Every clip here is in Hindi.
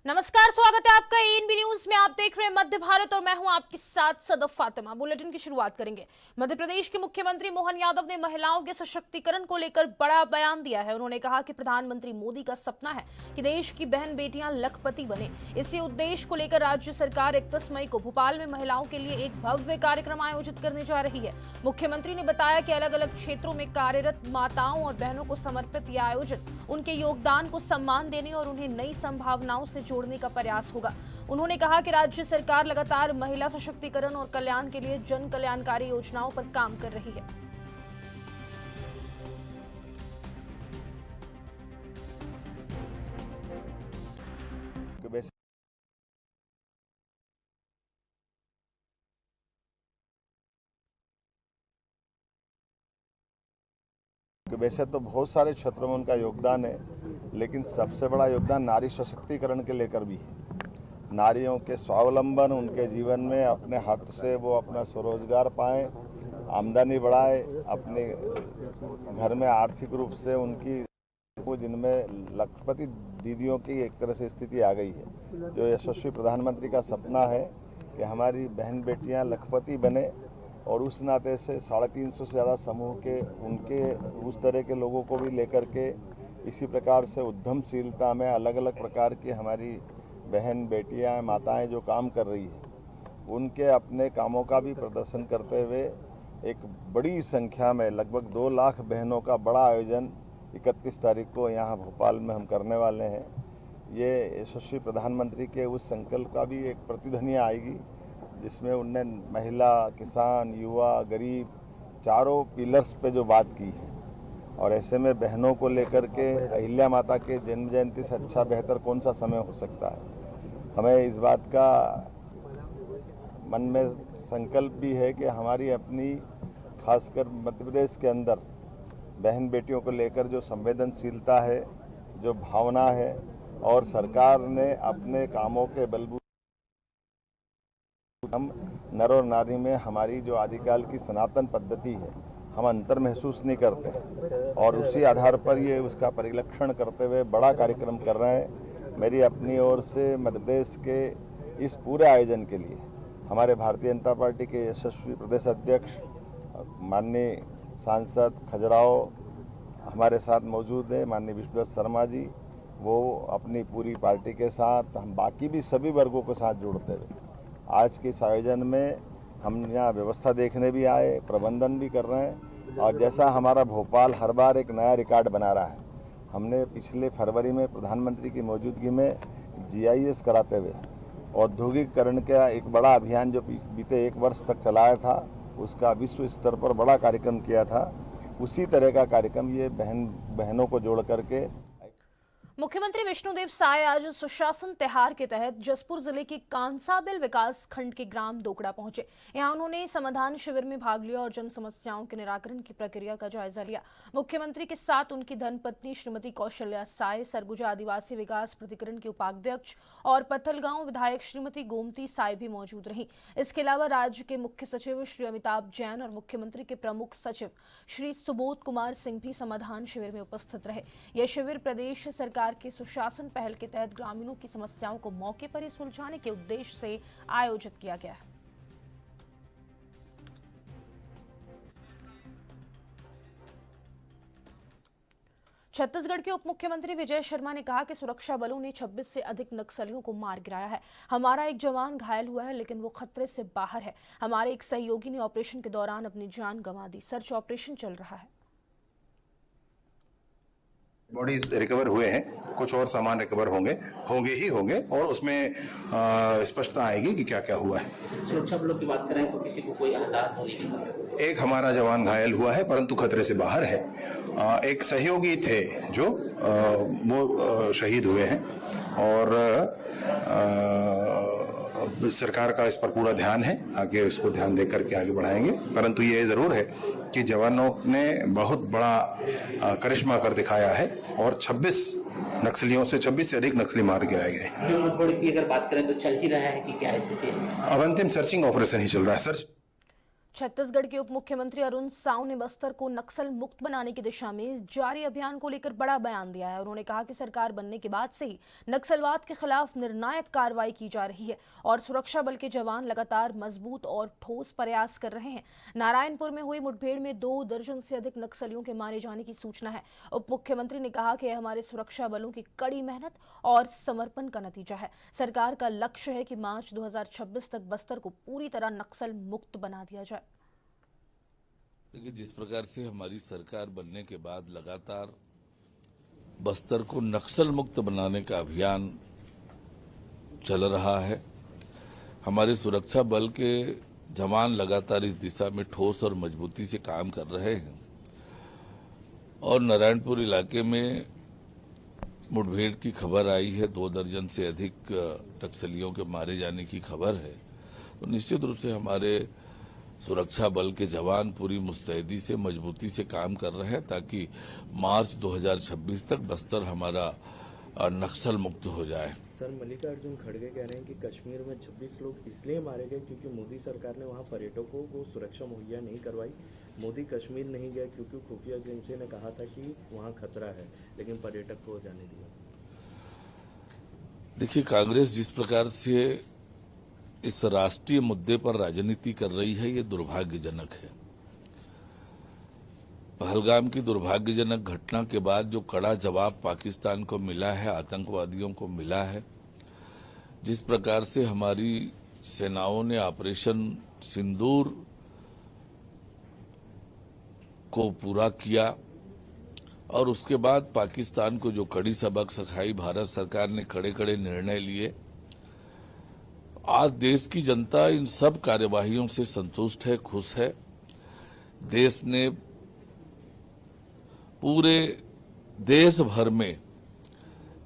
नमस्कार, स्वागत है आपका एएनबी न्यूज में। आप देख रहे हैं मध्य भारत और मैं हूं आपके साथ सदफ फातिमा। बुलेटिन की शुरुआत करेंगे। मध्य प्रदेश के मुख्यमंत्री मोहन यादव ने महिलाओं के सशक्तिकरण को लेकर बड़ा बयान दिया है। उन्होंने कहा कि प्रधानमंत्री मोदी का सपना है कि देश की बहन बेटियां लखपति बने। इसी उद्देश्य को लेकर राज्य सरकार 31 मई को भोपाल में महिलाओं के लिए एक भव्य कार्यक्रम आयोजित करने जा रही है। मुख्यमंत्री ने बताया कि अलग अलग क्षेत्रों में कार्यरत माताओं और बहनों को समर्पित यह आयोजन उनके योगदान को सम्मान देने और उन्हें नई संभावनाओं से जोड़ने का प्रयास होगा। उन्होंने कहा कि राज्य सरकार लगातार महिला सशक्तिकरण और कल्याण के लिए जन कल्याणकारी योजनाओं पर काम कर रही है। वैसे तो बहुत सारे क्षेत्रों में उनका योगदान है, लेकिन सबसे बड़ा योगदान नारी सशक्तिकरण के लेकर भी है। नारियों के स्वावलंबन, उनके जीवन में अपने हाथ से वो अपना स्वरोजगार पाएं, आमदनी बढ़ाए, अपने घर में आर्थिक रूप से उनकी जिनमें लखपति दीदियों की एक तरह से स्थिति आ गई है। जो यशस्वी प्रधानमंत्री का सपना है कि हमारी बहन बेटियां लखपति बने, और उस नाते से 350 से ज़्यादा समूह के उनके उस तरह के लोगों को भी लेकर के इसी प्रकार से उद्यमशीलता में अलग अलग प्रकार की हमारी बहन बेटियां माताएं जो काम कर रही है, उनके अपने कामों का भी प्रदर्शन करते हुए एक बड़ी संख्या में लगभग 2 लाख बहनों का बड़ा आयोजन 31 तारीख को यहाँ भोपाल में हम करने वाले हैं। ये यशस्वी प्रधानमंत्री के उस संकल्प का भी एक प्रतिध्वनि आएगी जिसमें उनने महिला, किसान, युवा, गरीब चारों पिलर्स पे जो बात की है। और ऐसे में बहनों को लेकर के अहिल्या माता के जन्म जयंती से अच्छा बेहतर कौन सा समय हो सकता है। हमें इस बात का मन में संकल्प भी है कि हमारी अपनी खासकर मध्य प्रदेश के अंदर बहन बेटियों को लेकर जो संवेदनशीलता है, जो भावना है, और सरकार ने अपने कामों के बलबूते हम नर और नारी में हमारी जो आदिकाल की सनातन पद्धति है, हम अंतर महसूस नहीं करते, और उसी आधार पर ये उसका परिलक्षण करते हुए बड़ा कार्यक्रम कर रहे हैं। मेरी अपनी ओर से मध्य प्रदेश के इस पूरे आयोजन के लिए हमारे भारतीय जनता पार्टी के यशस्वी प्रदेश अध्यक्ष माननीय सांसद खजुराहो हमारे साथ मौजूद है, माननीय विश्वदत्त शर्मा जी, वो अपनी पूरी पार्टी के साथ, हम बाकी भी सभी वर्गों के साथ जुड़ते हुए आज के इस आयोजन में हम यहाँ व्यवस्था देखने भी आए, प्रबंधन भी कर रहे हैं। और जैसा हमारा भोपाल हर बार एक नया रिकॉर्ड बना रहा है, हमने पिछले फरवरी में प्रधानमंत्री की मौजूदगी में GIS कराते हुए औद्योगिकरण का एक बड़ा अभियान जो बीते 1 वर्ष तक चलाया था, उसका विश्व स्तर पर बड़ा कार्यक्रम किया था। उसी तरह का कार्यक्रम ये बहनों को जोड़ करके। मुख्यमंत्री विष्णुदेव साय आज सुशासन त्योहार के तहत जसपुर जिले के कांसाबिल विकास खंड के ग्राम दोकड़ा पहुंचे। यहां उन्होंने समाधान शिविर में भाग लिया और जन समस्याओं के निराकरण की प्रक्रिया का जायजा लिया। मुख्यमंत्री के साथ उनकी धर्मपत्नी श्रीमती कौशल्या साय, सरगुजा आदिवासी विकास प्राधिकरण के उपाध्यक्ष और पत्थलगांव विधायक श्रीमती गोमती साय भी मौजूद रही। इसके अलावा राज्य के मुख्य सचिव श्री अमिताभ जैन और मुख्यमंत्री के प्रमुख सचिव श्री सुबोध कुमार सिंह भी समाधान शिविर में उपस्थित रहे। यह शिविर प्रदेश सरकार के सुशासन पहल के तहत ग्रामीणों की समस्याओं को मौके पर ही सुलझाने के उद्देश्य से आयोजित किया गया है। छत्तीसगढ़ के उप मुख्यमंत्री विजय शर्मा ने कहा कि सुरक्षा बलों ने 26 से अधिक नक्सलियों को मार गिराया है। हमारा एक जवान घायल हुआ है, लेकिन वो खतरे से बाहर है। हमारे एक सहयोगी ने ऑपरेशन के दौरान अपनी जान गंवा दी। सर्च ऑपरेशन चल रहा है। बॉडीज रिकवर हुए हैं, कुछ और सामान रिकवर होंगे ही होंगे, और उसमें स्पष्टता आएगी कि क्या क्या हुआ है। सुरक्षा बलों की बात करें तो किसी को कोई हताहत होने की? एक हमारा जवान घायल हुआ है, परंतु खतरे से बाहर है। एक सहयोगी थे जो वो शहीद हुए हैं, और सरकार का इस पर पूरा ध्यान है। आगे इसको ध्यान दे करके आगे बढ़ाएंगे, परंतु ये जरूर है कि जवानों ने बहुत बड़ा करिश्मा कर दिखाया है, और 26 नक्सलियों से 26 से अधिक नक्सली मार गिराए गए। मुठभेड़ की अगर बात करें तो चल ही रहा है कि क्या स्थिति है? अब अंतिम सर्चिंग ऑपरेशन ही चल रहा है। सर्च छत्तीसगढ़ के उप मुख्यमंत्री अरुण साव ने बस्तर को नक्सल मुक्त बनाने की दिशा में जारी अभियान को लेकर बड़ा बयान दिया है। उन्होंने कहा कि सरकार बनने के बाद से ही नक्सलवाद के खिलाफ निर्णायक कार्रवाई की जा रही है और सुरक्षा बल के जवान लगातार मजबूत और ठोस प्रयास कर रहे हैं। नारायणपुर में हुई मुठभेड़ में 2 दर्जन से अधिक नक्सलियों के मारे जाने की सूचना है। उप मुख्यमंत्री ने कहा कि यह हमारे सुरक्षा बलों की कड़ी मेहनत और समर्पण का नतीजा है। सरकार का लक्ष्य है कि मार्च 2026 तक बस्तर को पूरी तरह नक्सल मुक्त बना दिया जाए। देखिए, जिस प्रकार से हमारी सरकार बनने के बाद लगातार बस्तर को नक्सल मुक्त बनाने का अभियान चल रहा है, हमारे सुरक्षा बल के जवान लगातार इस दिशा में ठोस और मजबूती से काम कर रहे हैं और नारायणपुर इलाके में मुठभेड़ की खबर आई है, 2 दर्जन से अधिक नक्सलियों के मारे जाने की खबर है। तो निश्चित रूप से हमारे सुरक्षा बल के जवान पूरी मुस्तैदी से मजबूती से काम कर रहे हैं ताकि मार्च 2026 तक बस्तर हमारा नक्सल मुक्त हो जाए। सर, मल्लिकार्जुन खड़गे कह रहे हैं कि कश्मीर में 26 लोग इसलिए मारे गए क्योंकि मोदी सरकार ने वहां पर्यटकों को सुरक्षा मुहैया नहीं करवाई। मोदी कश्मीर नहीं गए क्योंकि खुफिया एजेंसी ने कहा था कि वहां खतरा है, लेकिन पर्यटक को जाने दिया। देखिए, कांग्रेस जिस प्रकार से इस राष्ट्रीय मुद्दे पर राजनीति कर रही है, ये दुर्भाग्यजनक है। पहलगाम की दुर्भाग्यजनक घटना के बाद जो कड़ा जवाब पाकिस्तान को मिला है, आतंकवादियों को मिला है, जिस प्रकार से हमारी सेनाओं ने ऑपरेशन सिंदूर को पूरा किया और उसके बाद पाकिस्तान को जो कड़ी सबक सिखाई, भारत सरकार ने कड़े कड़े निर्णय लिए। आज देश की जनता इन सब कार्यवाहियों से संतुष्ट है, खुश है। देश ने पूरे देश भर में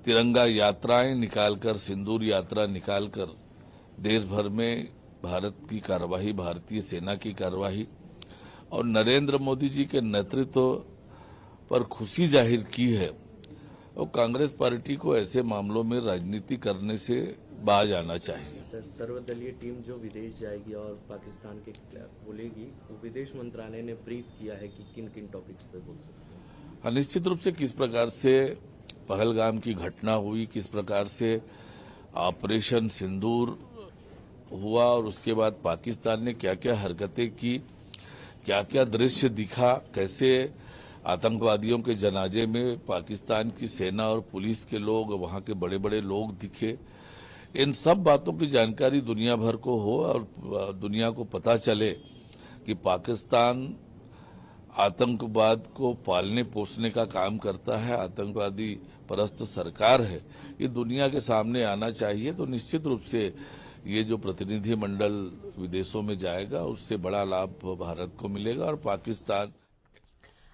तिरंगा यात्राएं निकालकर, सिंदूर यात्रा निकालकर देश भर में भारत की कार्यवाही, भारतीय सेना की कार्यवाही और नरेंद्र मोदी जी के नेतृत्व पर खुशी जाहिर की है। और कांग्रेस पार्टी को ऐसे मामलों में राजनीति करने से बाज आना चाहिए। सर, सर्वदलीय टीम जो विदेश जाएगी और पाकिस्तान के खिलाफ बोलेगी, वो विदेश मंत्रालय ने ब्रीफ किया है कि किन किन टॉपिक्स पे बोल सकते हैं। निश्चित रूप से किस प्रकार से पहलगाम की घटना हुई, किस प्रकार से ऑपरेशन सिंदूर हुआ और उसके बाद पाकिस्तान ने क्या क्या हरकतें की, क्या क्या दृश्य दिखा, कैसे आतंकवादियों के जनाजे में पाकिस्तान की सेना और पुलिस के लोग, वहां के बड़े बड़े लोग दिखे, इन सब बातों की जानकारी दुनिया भर को हो और दुनिया को पता चले कि पाकिस्तान आतंकवाद को पालने पोसने का काम करता है, आतंकवादी परस्त सरकार है, ये दुनिया के सामने आना चाहिए। तो निश्चित रूप से ये जो प्रतिनिधि मंडल विदेशों में जाएगा, उससे बड़ा लाभ भारत को मिलेगा और पाकिस्तान।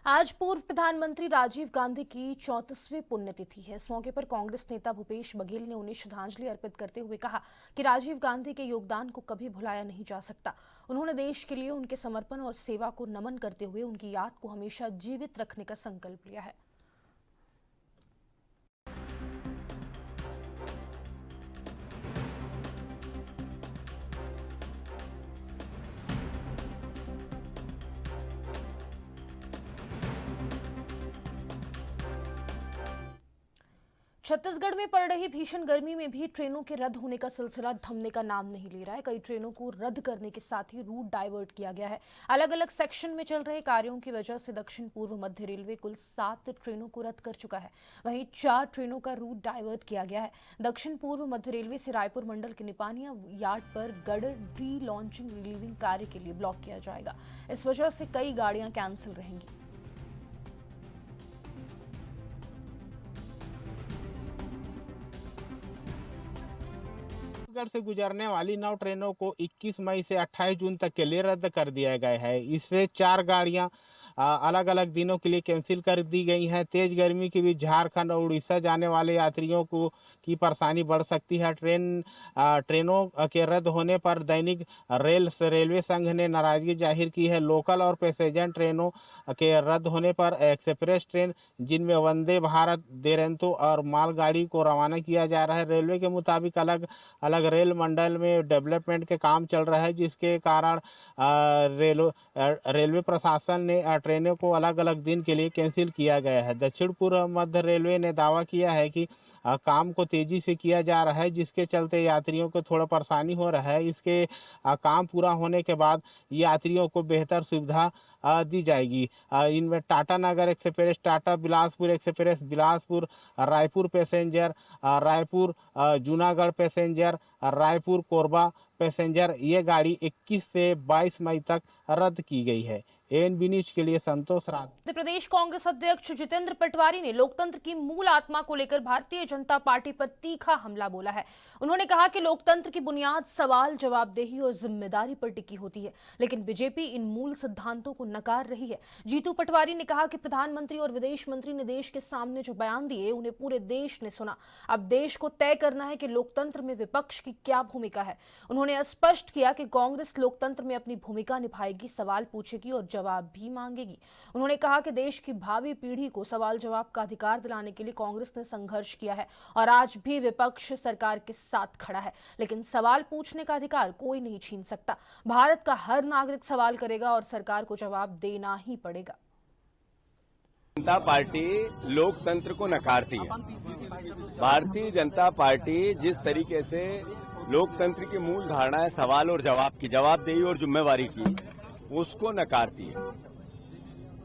आज पूर्व प्रधानमंत्री राजीव गांधी की 34वीं पुण्यतिथि है। इस मौके पर कांग्रेस नेता भूपेश बघेल ने उन्हें श्रद्धांजलि अर्पित करते हुए कहा कि राजीव गांधी के योगदान को कभी भुलाया नहीं जा सकता। उन्होंने देश के लिए उनके समर्पण और सेवा को नमन करते हुए उनकी याद को हमेशा जीवित रखने का संकल्प लिया है। छत्तीसगढ़ में पड़ रही भीषण गर्मी में भी ट्रेनों के रद्द होने का सिलसिला थमने का नाम नहीं ले रहा है। कई ट्रेनों को रद्द करने के साथ ही रूट डाइवर्ट किया गया है। अलग अलग सेक्शन में चल रहे कार्यों की वजह से दक्षिण पूर्व मध्य रेलवे कुल 7 ट्रेनों को रद्द कर चुका है। वहीं 4 ट्रेनों का रूट डाइवर्ट किया गया है। दक्षिण पूर्व मध्य रेलवे से रायपुर मंडल के निपानिया यार्ड पर गडर डी लॉन्चिंग रिलीविंग कार्य के लिए ब्लॉक किया जाएगा। इस वजह से कई गाड़ियां कैंसिल रहेंगी। छत्तीसगढ़ से गुजरने वाली 9 ट्रेनों को 21 मई से 28 जून तक के लिए रद्द कर दिया गया है। इससे 4 गाड़ियां अलग अलग दिनों के लिए कैंसिल कर दी गई हैं। तेज गर्मी के बीच झारखंड और उड़ीसा जाने वाले यात्रियों को की परेशानी बढ़ सकती है। ट्रेनों के रद्द होने पर दैनिक रेलवे संघ ने नाराजगी जाहिर की है। लोकल और पैसेंजर ट्रेनों के रद्द होने पर एक्सप्रेस ट्रेन जिनमें वंदे भारत, देरंतो और मालगाड़ी को रवाना किया जा रहा है। रेलवे के मुताबिक अलग अलग रेल मंडल में डेवलपमेंट के काम चल रहा है, जिसके कारण रेलवे प्रशासन ने ट्रेनों को अलग अलग दिन के लिए कैंसिल किया गया है। दक्षिण पूर्व मध्य रेलवे ने दावा किया है कि काम को तेजी से किया जा रहा है, जिसके चलते यात्रियों को थोड़ा परेशानी हो रहा है। इसके काम पूरा होने के बाद यात्रियों को बेहतर सुविधा दी जाएगी। इनमें Tatanagar express, Tata Bilaspur express, Bilaspur Raipur passenger, Raipur Junagarh passenger, Raipur Korba passenger, ये गाड़ी 21 से 22 मई तक रद्द की गई है। एएनबी न्यूज के लिए संतोष राज। मध्य प्रदेश कांग्रेस अध्यक्ष जितेंद्र पटवारी ने लोकतंत्र की मूल आत्मा को लेकर भारतीय जनता पार्टी पर तीखा हमला बोला है। उन्होंने कहा कि लोकतंत्र की बुनियाद सवाल, जवाबदेही और जिम्मेदारी पर टिकी होती है, लेकिन बीजेपी इन मूल सिद्धांतों को नकार रही है। जीतू पटवारी ने कहा कि प्रधानमंत्री और विदेश मंत्री ने देश के सामने जो बयान दिए उन्हें पूरे देश ने सुना। अब देश को तय करना है कि लोकतंत्र में विपक्ष की क्या भूमिका है। उन्होंने स्पष्ट किया कि कांग्रेस लोकतंत्र में अपनी भूमिका निभाएगी, सवाल पूछेगी और जवाब भी मांगेगी। उन्होंने कहा कि देश की भावी पीढ़ी को सवाल जवाब का अधिकार दिलाने के लिए कांग्रेस ने संघर्ष किया है और आज भी विपक्ष सरकार के साथ खड़ा है, लेकिन सवाल पूछने का अधिकार कोई नहीं छीन सकता। भारत का हर नागरिक सवाल करेगा और सरकार को जवाब देना ही पड़ेगा। जनता पार्टी लोकतंत्र को नकारती है। भारतीय जनता पार्टी जिस तरीके से लोकतंत्र की मूल धारणा है सवाल और जवाब की, जवाबदेही और जिम्मेवारी की, उसको नकारती है।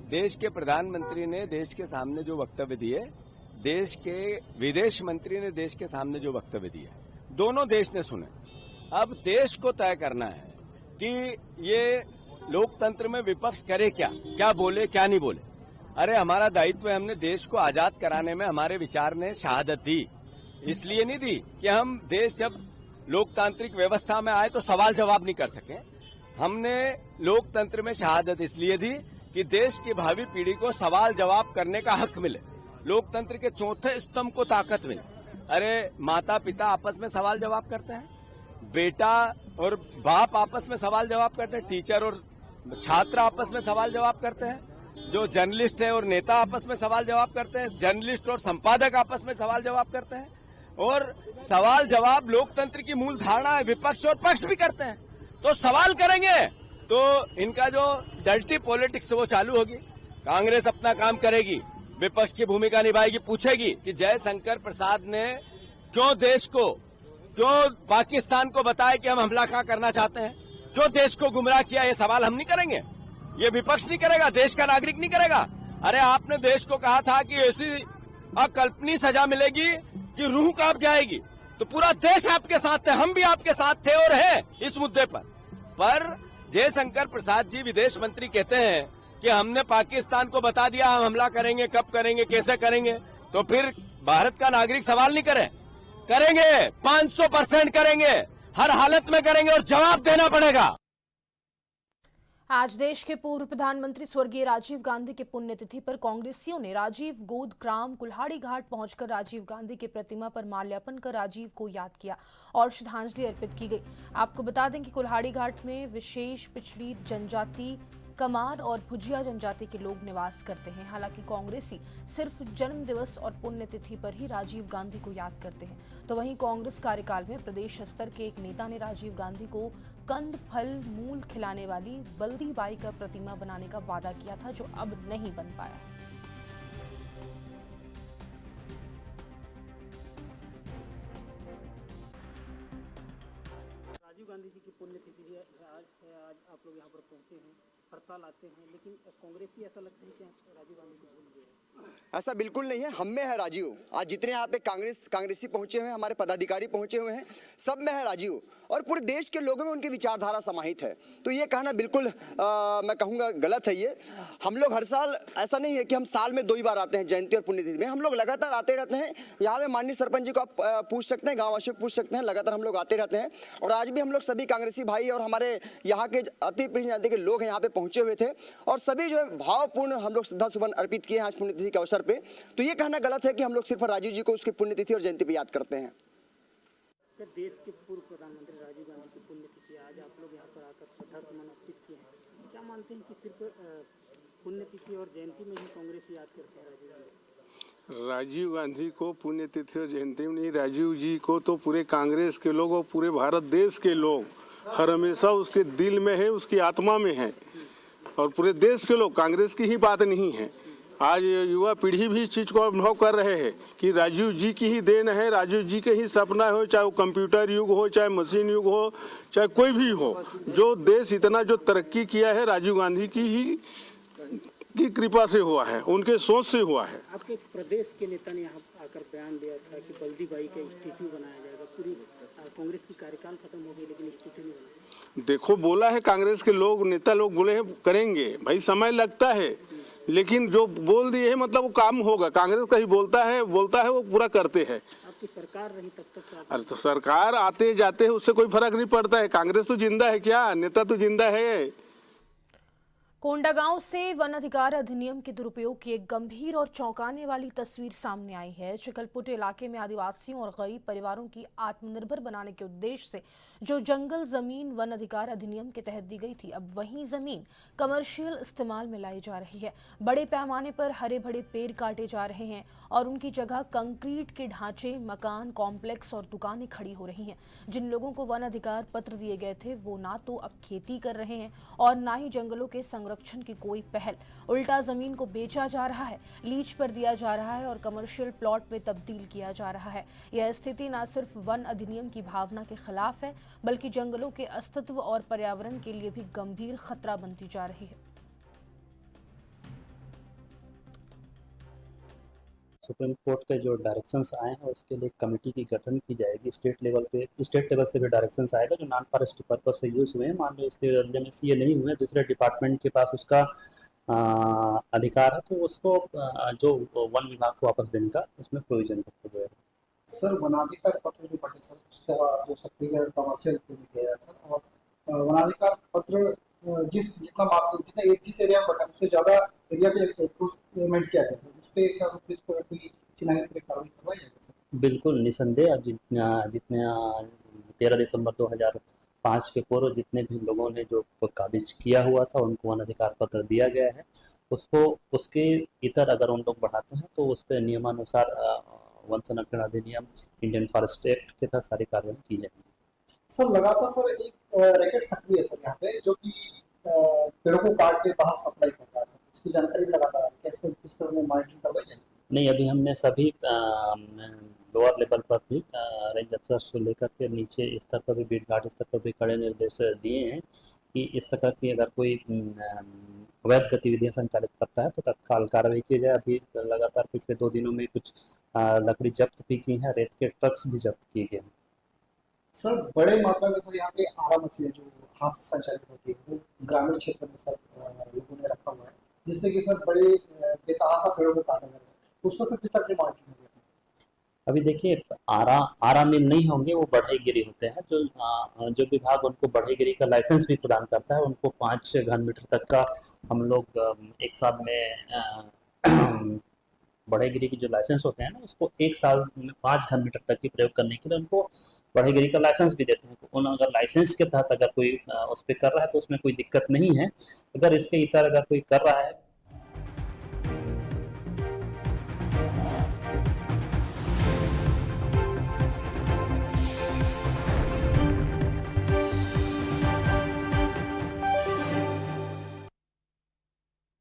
देश के प्रधानमंत्री ने देश के सामने जो वक्तव्य दिए, देश के विदेश मंत्री ने देश के सामने जो वक्तव्य दिए, दोनों देश ने सुने। अब देश को तय करना है कि ये लोकतंत्र में विपक्ष करे क्या, क्या बोले क्या नहीं बोले। अरे हमारा दायित्व है, हमने देश को आजाद कराने में हमारे विचार ने शहादत दी। इसलिए नहीं दी कि हम देश जब लोकतांत्रिक व्यवस्था में आए तो सवाल जवाब नहीं कर सके। हमने लोकतंत्र में शहादत इसलिए दी कि देश की भावी पीढ़ी को सवाल जवाब करने का हक मिले, लोकतंत्र के चौथे स्तंभ को ताकत मिले। अरे माता पिता आपस में सवाल जवाब करते हैं, बेटा और बाप आपस में सवाल जवाब करते हैं, टीचर और छात्र आपस में सवाल जवाब करते हैं, जो जर्नलिस्ट है और नेता आपस में सवाल जवाब करते हैं, जर्नलिस्ट और संपादक आपस में सवाल जवाब करते हैं। और सवाल जवाब लोकतंत्र की मूल धारणा है, विपक्ष और पक्ष भी करते हैं। तो सवाल करेंगे तो इनका जो डर्टी पॉलिटिक्स वो चालू होगी। कांग्रेस अपना काम करेगी, विपक्ष की भूमिका निभाएगी, पूछेगी कि जयशंकर प्रसाद ने क्यों देश को, क्यों पाकिस्तान को बताया कि हम हमला कहां करना चाहते हैं, क्यों देश को गुमराह किया। ये सवाल हम नहीं करेंगे, ये विपक्ष नहीं करेगा, देश का नागरिक नहीं करेगा। अरे आपने देश को कहा था कि ऐसी अकल्पनीय सजा मिलेगी कि रूह कांप जाएगी, तो पूरा देश आपके साथ थे, हम भी आपके साथ थे और हैं इस मुद्दे पर जयशंकर प्रसाद जी विदेश मंत्री कहते हैं कि हमने पाकिस्तान को बता दिया हम हमला करेंगे, कब करेंगे, कैसे करेंगे। तो फिर भारत का नागरिक सवाल नहीं करेंगे 500% करेंगे, हर हालत में करेंगे और जवाब देना पड़ेगा। आज देश के पूर्व प्रधानमंत्री स्वर्गीय राजीव गांधी की पुण्यतिथि पर कांग्रेसियों ने राजीव गोद ग्राम कुल्हाड़ी घाट पहुंचकर राजीव गांधी की प्रतिमा पर माल्यार्पण कर राजीव को याद किया और श्रद्धांजलि अर्पित की गई। आपको बता दें कि कुल्हाड़ी घाट में विशेष पिछड़ी जनजाति, कमार और भुजिया जनजाति के लोग निवास करते हैं। हालांकि कांग्रेसी सिर्फ जन्म दिवस और पुण्यतिथि पर ही राजीव गांधी को याद करते हैं, तो वहीं कांग्रेस कार्यकाल में प्रदेश स्तर के एक नेता ने राजीव गांधी को कंद फल मूल खिलाने वाली बल्दी बाई का प्रतिमा बनाने का वादा किया था, जो अब नहीं बन पाया। राजीव गांधी जी की पुण्यतिथि है, आज आप लोग यहाँ पर पहुँचे हैं, हर साल आते हैं, लेकिन कांग्रेसी ऐसा लगता है कि राजीव गांधी को भूल गए। ऐसा बिल्कुल नहीं है, हम में है राजीव। आज जितने यहाँ पे कांग्रेसी पहुंचे हुए हैं, हमारे पदाधिकारी पहुंचे हुए हैं, सब में है राजीव और पूरे देश के लोगों में उनकी विचारधारा समाहित है। तो ये कहना बिल्कुल मैं कहूँगा गलत है। ये हम लोग हर साल, ऐसा नहीं है कि हम साल में 2 ही बार आते हैं जयंती और पुण्यतिथि में, हम लोग लगातार आते रहते हैं। यहाँ पे माननीय सरपंच जी को आप पूछ सकते हैं, गाँववासियों को पूछ सकते हैं, लगातार हम लोग आते रहते हैं। और आज भी हम लोग सभी कांग्रेसी भाई और हमारे यहाँ के अति प्रिय जाति के लोग यहाँ पे पहुँचे हुए थे और सभी जो है भावपूर्ण हम लोग श्रद्धा सुमन अर्पित किए हैं आज पुण्यतिथि पुण्यतिथि के अवसर पे। तो ये कहना गलत है कि हम लोग सिर्फ राजीव जी को उसकी पुण्यतिथि और जयंती पे याद करते हैं। देश के पूर्व प्रधानमंत्री राजीव गांधी की पुण्यतिथि आज आप लोग यहाँ पर आकर श्रद्धासुमन अर्पित किए हैं। क्या मानते हैं कि सिर्फ पुण्यतिथि और जयंती में ही कांग्रेस याद करते हैं राजीव गांधी? राजीव गांधी को पुण्यतिथि और जयंती में नहीं, राजीव जी को तो पूरे कांग्रेस के लोग और पूरे भारत देश के लोग हर हमेशा उसके दिल में है, उसकी आत्मा में है। और पूरे देश के लोग, कांग्रेस की ही बात नहीं है। आज युवा पीढ़ी भी इस चीज़ को अनुभव कर रहे हैं कि राजीव जी की ही देन है, राजीव जी के ही सपना हो, चाहे वो कंप्यूटर युग हो, चाहे मशीन युग हो, चाहे कोई भी हो। जो देश इतना जो तरक्की किया है राजीव गांधी की कृपा से हुआ है, उनके सोच से हुआ है। आपके प्रदेश के नेता ने यहाँ आकर बयान दिया था कि बल्दी बाई का स्टैचू बनाया जाएगा। पूरी कांग्रेस की कार्यकाल खत्म हो गई लेकिन स्टैचू नहीं बना। देखो, बोला है कांग्रेस के लोग, नेता लोग बोले हैं करेंगे, भाई समय लगता है, लेकिन जो बोल दिए है मतलब वो काम होगा। कांग्रेस कहीं बोलता है वो पूरा करते हैं। आपकी सरकार रही तब तक अरे तो सरकार आते जाते हैं, उससे कोई फर्क नहीं पड़ता है। कांग्रेस तो जिंदा है, क्या नेता तो जिंदा है। कोंडागांव से वन अधिकार अधिनियम के दुरुपयोग की एक गंभीर और चौंकाने वाली तस्वीर सामने आई है। चिकलपुट इलाके में आदिवासियों और गरीब परिवारों की आत्मनिर्भर बनाने के उद्देश्य से जो जंगल जमीन वन अधिकार अधिनियम के तहत दी गई थी, अब वही जमीन कमर्शियल इस्तेमाल में लाई जा रही है। बड़े पैमाने पर हरे भरे पेड़ काटे जा रहे हैं और उनकी जगह कंक्रीट के ढांचे, मकान, कॉम्प्लेक्स और दुकानें खड़ी हो रही हैं। जिन लोगों को वन अधिकार पत्र दिए गए थे वो ना तो अब खेती कर रहे हैं और ना ही जंगलों के संरक्षण की कोई पहल। उल्टा जमीन को बेचा जा रहा है, लीज पर दिया जा रहा है और कमर्शियल प्लॉट में तब्दील किया जा रहा है। यह स्थिति न सिर्फ वन अधिनियम की भावना के खिलाफ है बल्कि जंगलों के अस्तित्व और पर्यावरण के लिए भी गंभीर खतरा बनती जा रही है। सुप्रीम कोर्ट के जो डायरेक्शंस आए हैं उसके लिए कमेटी की गठन की जाएगी। स्टेट लेवल से भी डायरेक्शंस आएगा जो नॉन फॉरेस्ट पर्पस से यूज हुए हैं। मान लो इसके बदले में ये नहीं हुए, दूसरे डिपार्टमेंट के पास उसका अधिकार है तो उसको जो वन विभाग को वापस देने का उसमें प्रोविजन रखा गया है। सर वनाधिकार पत्र जो बटे सर उसका जो सक्रिय कमर्शियल किया जाए सर, और वनाधिकार पत्र जिस एरिया में बटा उससे ज़्यादा एरिया पे इम्प्रूवमेंट किया गया सर, उस पर क्या कोई चिन्हांकन कार्रवाई करवाई जाएगी सर? बिल्कुल निसंदेह। अब जितने 13 दिसंबर 2005 के पूर्व जितने भी लोगों ने जो काबिज किया हुआ था उनको वन अधिकार पत्र दिया गया है, उसको उसके इतर अगर उन लोग बढ़ाते हैं तो उस पर नियमानुसार वन संरक्षण अधिनियम, इंडियन फॉरेस्ट एक्ट के तहत सारी कार्रवाई की जाएगी। सर लगातार सर एक रैकेट सक्रिय है सर यहाँ पे जो कि पेड़ों को काट के बाहर सप्लाई कर रहा है सर, उसकी जानकारी लगातार है। इसको किस तरह में मॉनिटरिंग करवाई जाएगी? नहीं, अभी हमने सभी लोअर लेवल पर भी रेंज अफसर्स से लेकर के नीचे स्तर पर भी, बीट गार्ड स्तर पर भी कड़े निर्देश दिए हैं कि इस तरह की अगर कोई अवैध गतिविधियां संचालित करता है तो तत्काल कार्रवाई की जाए। अभी लगातार पिछले 2 दिनों में कुछ लकड़ी जब्त भी की है, रेत के ट्रक्स भी जब्त किए गए हैं। सर बड़े मात्रा में सर यहाँ पे आरा मछली जो हाथ से संचालित होती है वो ग्रामीण क्षेत्र में सर लोगों ने रखा हुआ है, जिससे कि सर बड़े बेतहाशा पेड़ों को काटा जा रहा है, उसको सर कितना की मॉनिटरिंग होगी? अभी देखिए, आरा मिल नहीं होंगे, वो बढ़ईगिरी होते हैं। जो विभाग उनको बढ़ईगिरी का लाइसेंस भी प्रदान करता है उनको 5 घन मीटर तक का हम लोग एक साल में बढ़ईगिरी की जो लाइसेंस होते हैं ना उसको 1 साल में 5 घन मीटर तक की प्रयोग करने के लिए उनको बढ़ईगिरी का लाइसेंस भी देते हैं। उन अगर लाइसेंस के तहत अगर कोई उस पर कर रहा है तो उसमें कोई दिक्कत नहीं है। अगर इसके इतर अगर कोई कर रहा है